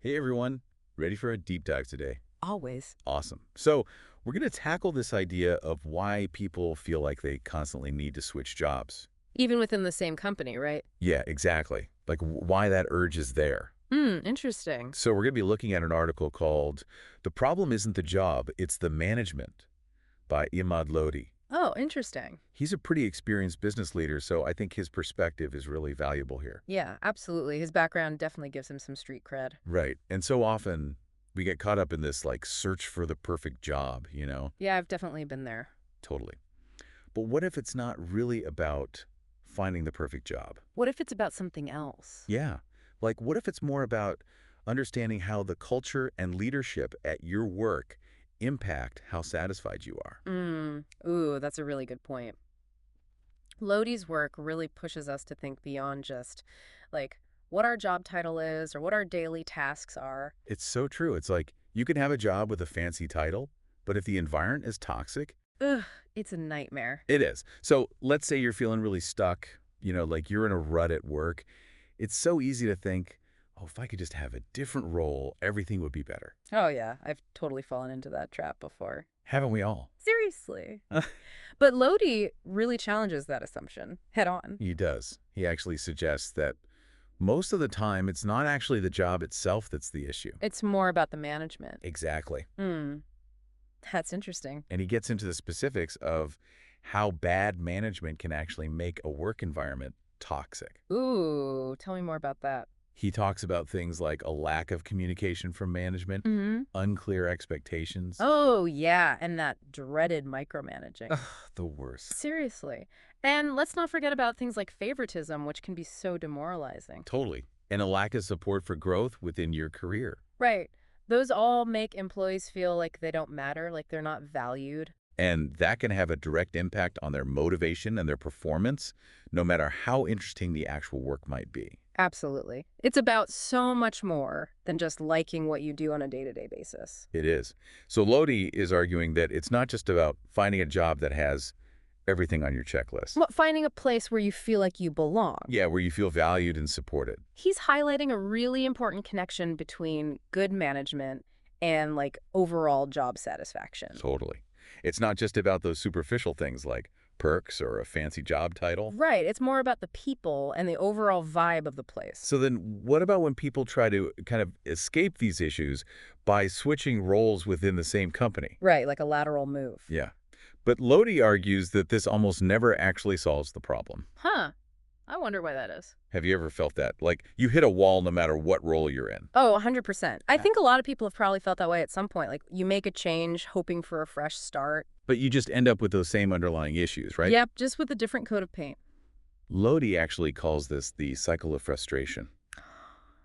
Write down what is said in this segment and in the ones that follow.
Hey everyone, ready for a deep dive today? Always. Awesome. So, we're going to tackle this idea of why people feel like they constantly need to switch jobs. Even within the same company, right? Yeah, exactly. Like why that urge is there. Interesting. So, we're going to be looking at an article called The Problem Isn't the Job, It's the Management by Imad Lodi. Oh, interesting. He's a pretty experienced business leader, so I think his perspective is really valuable here. Yeah, absolutely. His background definitely gives him some street cred. Right. And so often we get caught up in this like search for the perfect job. Yeah, I've definitely been there. Totally. But what if it's not really about finding the perfect job? What if it's about something else? Yeah. Like, what if it's more about understanding how the culture and leadership at your work impact how satisfied you are? Ooh, that's a really good point. Lodi's work really pushes us to think beyond just, like, what our job title is or what our daily tasks are. It's so true. It's like you can have a job with a fancy title, but if the environment is toxic, Ugh, it's a nightmare. it is. So let's say you're feeling really stuck, like you're in a rut at work. It's so easy to think, oh, if I could just have a different role, everything would be better. Oh, yeah, I've totally fallen into that trap before. Haven't we all? Seriously. But Lodi really challenges that assumption head on. He does. He actually suggests that most of the time, it's not actually the job itself that's the issue. It's more about the management. Exactly. That's interesting. And he gets into the specifics of how bad management can actually make a work environment toxic. Ooh, tell me more about that. He talks about things like a lack of communication from management, unclear expectations. Oh, yeah, and that dreaded micromanaging. Ugh, the worst. Seriously. And let's not forget about things like favoritism, which can be so demoralizing. Totally. And a lack of support for growth within your career. Right. Those all make employees feel like they don't matter, like they're not valued. And that can have a direct impact on their motivation and their performance, no matter how interesting the actual work might be. Absolutely. It's about so much more than just liking what you do on a day-to-day basis. It is. So Lodi is arguing that it's not just about finding a job that has everything on your checklist. Well, finding a place where you feel like you belong. Yeah, where you feel valued and supported. He's highlighting a really important connection between good management and like overall job satisfaction. Totally. It's not just about those superficial things like perks or a fancy job title. Right. It's more about the people and the overall vibe of the place. So then what about when people try to kind of escape these issues by switching roles within the same company? Right, like a lateral move. Yeah. But Lodi argues that this almost never actually solves the problem. Huh. I wonder why that is. Have you ever felt that? Like you hit a wall no matter what role you're in. Oh, 100%. I think a lot of people have probably felt that way at some point. Like you make a change hoping for a fresh start. But you just end up with those same underlying issues, right? Yep, just with a different coat of paint. Lodi actually calls this the cycle of frustration.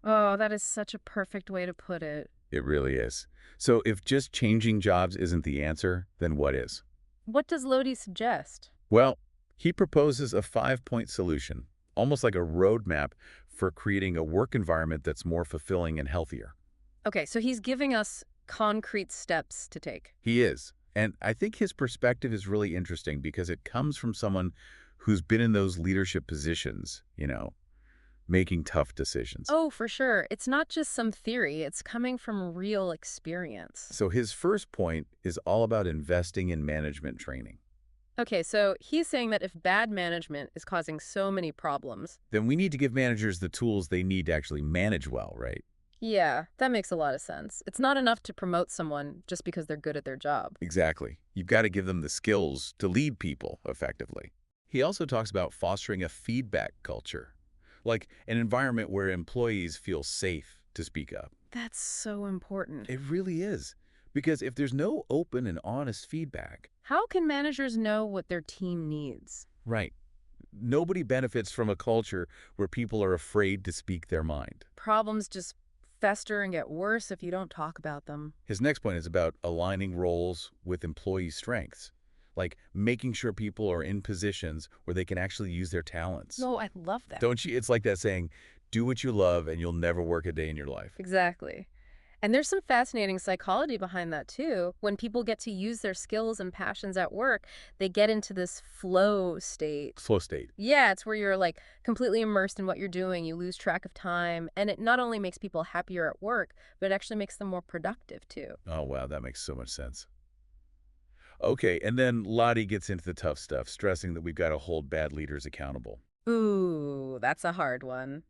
Oh, that is such a perfect way to put it. It really is. So if just changing jobs isn't the answer, then what is? What does Lodi suggest? Well, he proposes a 5-point solution, almost like a roadmap for creating a work environment that's more fulfilling and healthier. Okay, so he's giving us concrete steps to take. He is. And I think his perspective is really interesting because it comes from someone who's been in those leadership positions, making tough decisions. Oh, for sure. It's not just some theory. It's coming from real experience. So his first point is all about investing in management training. Okay, so he's saying that if bad management is causing so many problems, Then we need to give managers the tools they need to actually manage well, right? yeah, that makes a lot of sense. It's not enough to promote someone just because they're good at their job. Exactly. You've got to give them the skills to lead people effectively. He also talks about fostering a feedback culture, like an environment where employees feel safe to speak up. That's so important. It really is. Because if there's no open and honest feedback, How can managers know what their team needs? right, nobody benefits from a culture where people are afraid to speak their mind. Problems just fester and get worse if you don't talk about them. His next point is about aligning roles with employee strengths, like making sure people are in positions where they can actually use their talents. No, I love that. Don't you? It's like that saying, do what you love and you'll never work a day in your life. Exactly. And there's some fascinating psychology behind that too. When people get to use their skills and passions at work, they get into this flow state. Flow state. Yeah, it's where you're like completely immersed in what you're doing. You lose track of time. And it not only makes people happier at work, but it actually makes them more productive too. Oh, wow, that makes so much sense. Okay, and then Lottie gets into the tough stuff, stressing that we've got to hold bad leaders accountable. Ooh, that's a hard one.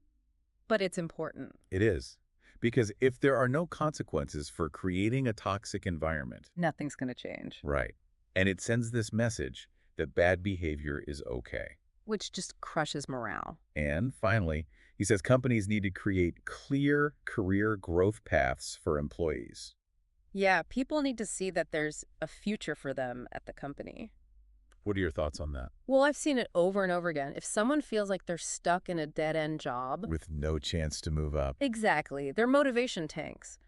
But it's important. It is. Because if there are no consequences for creating a toxic environment, Nothing's going to change. right, and it sends this message that bad behavior is okay. Which just crushes morale. And finally, he says companies need to create clear career growth paths for employees. Yeah, people need to see that there's a future for them at the company. What are your thoughts on that? Well, I've seen it over and over again. If someone feels like they're stuck in a dead-end job, With no chance to move up. exactly, their motivation tanks.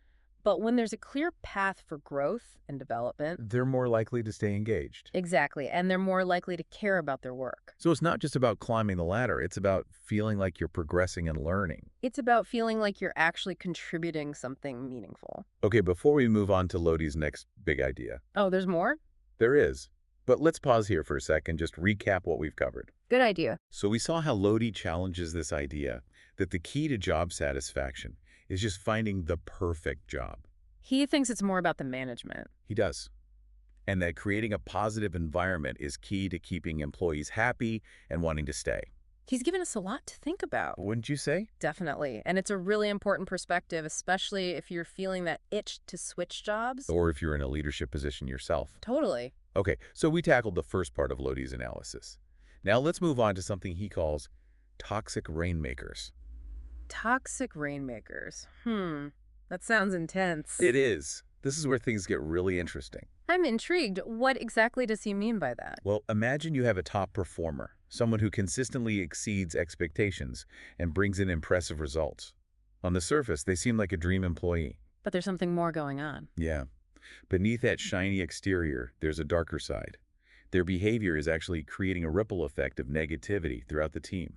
But when there's a clear path for growth and development, They're more likely to stay engaged. exactly, and they're more likely to care about their work. So it's not just about climbing the ladder, it's about feeling like you're progressing and learning. It's about feeling like you're actually contributing something meaningful. Okay, before we move on to Lodi's next big idea, Oh, there's more? there is. But let's pause here for a second, just recap what we've covered. Good idea. So we saw how Lodi challenges this idea that the key to job satisfaction is just finding the perfect job. He thinks it's more about the management. He does. And that creating a positive environment is key to keeping employees happy and wanting to stay. He's given us a lot to think about. Wouldn't you say? Definitely. And it's a really important perspective, especially if you're feeling that itch to switch jobs. Or if you're in a leadership position yourself. Totally. Okay, so we tackled the first part of Lodi's analysis. Now let's move on to something he calls toxic rainmakers. Toxic rainmakers. That sounds intense. It is. This is where things get really interesting. I'm intrigued. What exactly does he mean by that? Well, imagine you have a top performer, someone who consistently exceeds expectations and brings in impressive results. On the surface, they seem like a dream employee. But there's something more going on. Yeah. Beneath that shiny exterior, there's a darker side. Their behavior is actually creating a ripple effect of negativity throughout the team,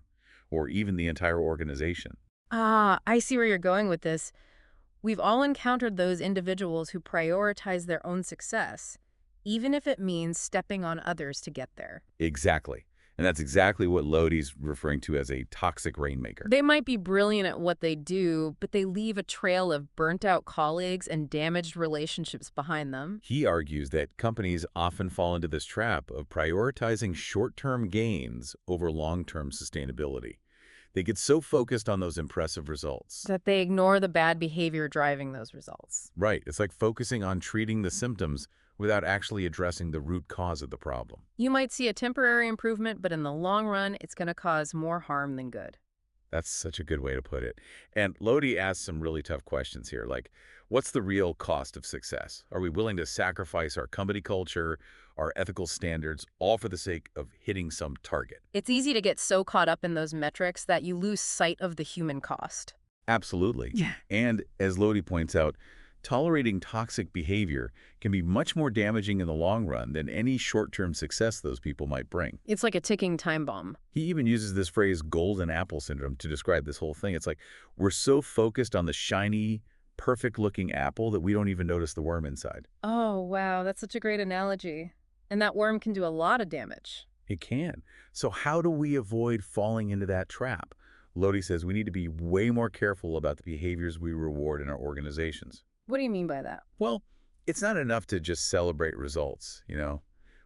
or even the entire organization. Ah, I see where you're going with this. We've all encountered those individuals who prioritize their own success, even if it means stepping on others to get there. Exactly. And that's exactly what Lodi's referring to as a toxic rainmaker. They might be brilliant at what they do, but they leave a trail of burnt-out colleagues and damaged relationships behind them. He argues that companies often fall into this trap of prioritizing short-term gains over long-term sustainability. They get so focused on those impressive results. That they ignore the bad behavior driving those results. Right. It's like focusing on treating the symptoms without actually addressing the root cause of the problem. You might see a temporary improvement, but in the long run, it's going to cause more harm than good. That's such a good way to put it. And Lodi asks some really tough questions here, like, what's the real cost of success? Are we willing to sacrifice our company culture, our ethical standards, all for the sake of hitting some target? It's easy to get so caught up in those metrics that you lose sight of the human cost. Absolutely. Yeah. And as Lodi points out, tolerating toxic behavior can be much more damaging in the long run than any short-term success those people might bring. It's like a ticking time bomb. He even uses this phrase golden apple syndrome to describe this whole thing. It's like we're so focused on the shiny, perfect-looking apple that we don't even notice the worm inside. Oh, wow, that's such a great analogy. And that worm can do a lot of damage. It can. So how do we avoid falling into that trap? Lodi says we need to be way more careful about the behaviors we reward in our organizations. What do you mean by that? Well, it's not enough to just celebrate results, you know?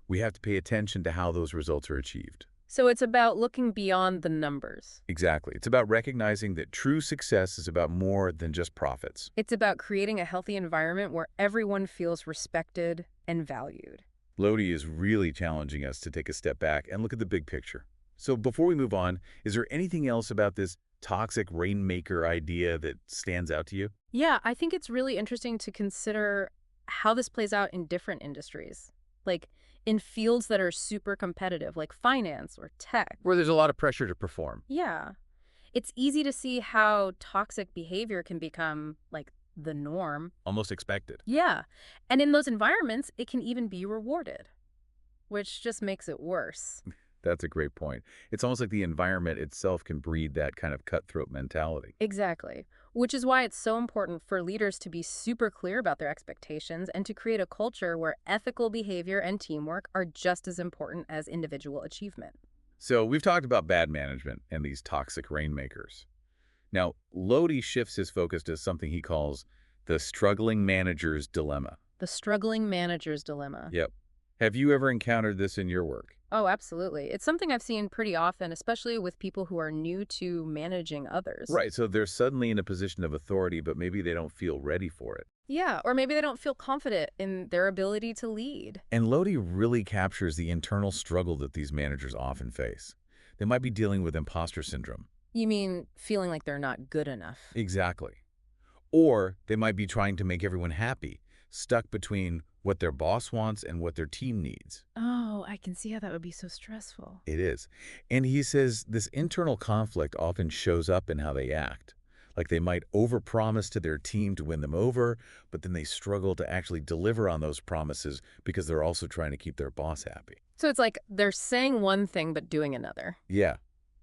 We have to pay attention to how those results are achieved. So it's about looking beyond the numbers. Exactly. It's about recognizing that true success is about more than just profits. It's about creating a healthy environment where everyone feels respected and valued. Lodi is really challenging us to take a step back and look at the big picture. So before we move on, is there anything else about this toxic rainmaker idea that stands out to you? Yeah, I think it's really interesting to consider how this plays out in different industries. Like in fields that are super competitive, like finance or tech. Where there's a lot of pressure to perform. Yeah. It's easy to see how toxic behavior can become like the norm. Almost expected. Yeah. And in those environments, it can even be rewarded, which just makes it worse. That's a great point. It's almost like the environment itself can breed that kind of cutthroat mentality. Exactly. Which is why it's so important for leaders to be super clear about their expectations and to create a culture where ethical behavior and teamwork are just as important as individual achievement. So we've talked about bad management and these toxic rainmakers. Now, Lodi shifts his focus to something he calls the struggling manager's dilemma. The struggling manager's dilemma. Yep. Have you ever encountered this in your work? Oh, absolutely. It's something I've seen pretty often, especially with people who are new to managing others. Right, so they're suddenly in a position of authority, but maybe they don't feel ready for it. Yeah, or maybe they don't feel confident in their ability to lead. And Lodi really captures the internal struggle that these managers often face. They might be dealing with imposter syndrome. You mean feeling like they're not good enough? Exactly. Or they might be trying to make everyone happy, stuck between what their boss wants and what their team needs. Oh, I can see how that would be so stressful. It is. And he says this internal conflict often shows up in how they act. Like they might overpromise to their team to win them over, but then they struggle to actually deliver on those promises because they're also trying to keep their boss happy. So it's like they're saying one thing but doing another. Yeah,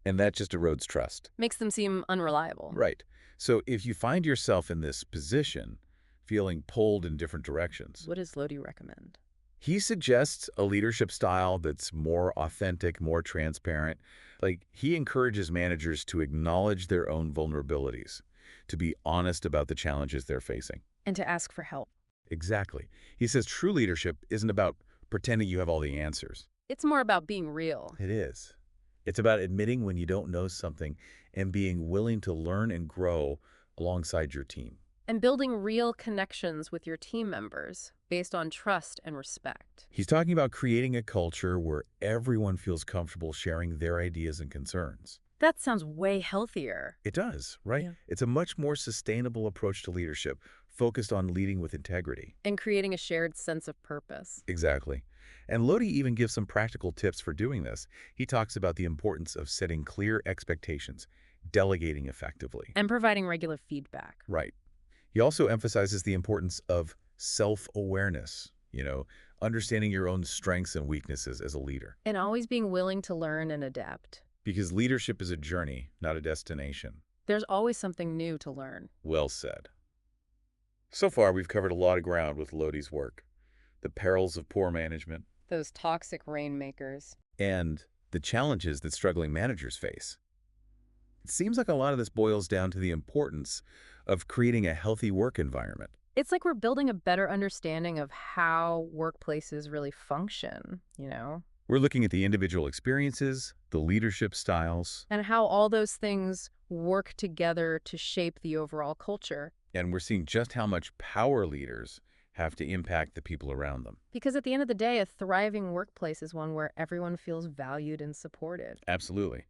and that just erodes trust. Makes them seem unreliable. Right. So if you find yourself in this position, feeling pulled in different directions, What does Lodi recommend? he suggests a leadership style that's more authentic, more transparent. Like, he encourages managers to acknowledge their own vulnerabilities, to be honest about the challenges they're facing. And to ask for help. Exactly. He says true leadership isn't about pretending you have all the answers. It's more about being real. It is. It's about admitting when you don't know something and being willing to learn and grow alongside your team. And building real connections with your team members based on trust and respect. He's talking about creating a culture where everyone feels comfortable sharing their ideas and concerns. That sounds way healthier. It does, right? Yeah. It's a much more sustainable approach to leadership, focused on leading with integrity. And creating a shared sense of purpose. Exactly. And Lodi even gives some practical tips for doing this. He talks about the importance of setting clear expectations, delegating effectively. And providing regular feedback. Right. He also emphasizes the importance of self-awareness, understanding your own strengths and weaknesses as a leader. And always being willing to learn and adapt. Because leadership is a journey, not a destination. There's always something new to learn. Well said. So far, we've covered a lot of ground with Lodi's work. The perils of poor management, Those toxic rainmakers. and the challenges that struggling managers face. It seems like a lot of this boils down to the importance of creating a healthy work environment. It's like we're building a better understanding of how workplaces really function. We're looking at the individual experiences, the leadership styles, And how all those things work together to shape the overall culture. and we're seeing just how much power leaders have to impact the people around them. Because at the end of the day, a thriving workplace is one where everyone feels valued and supported. Absolutely.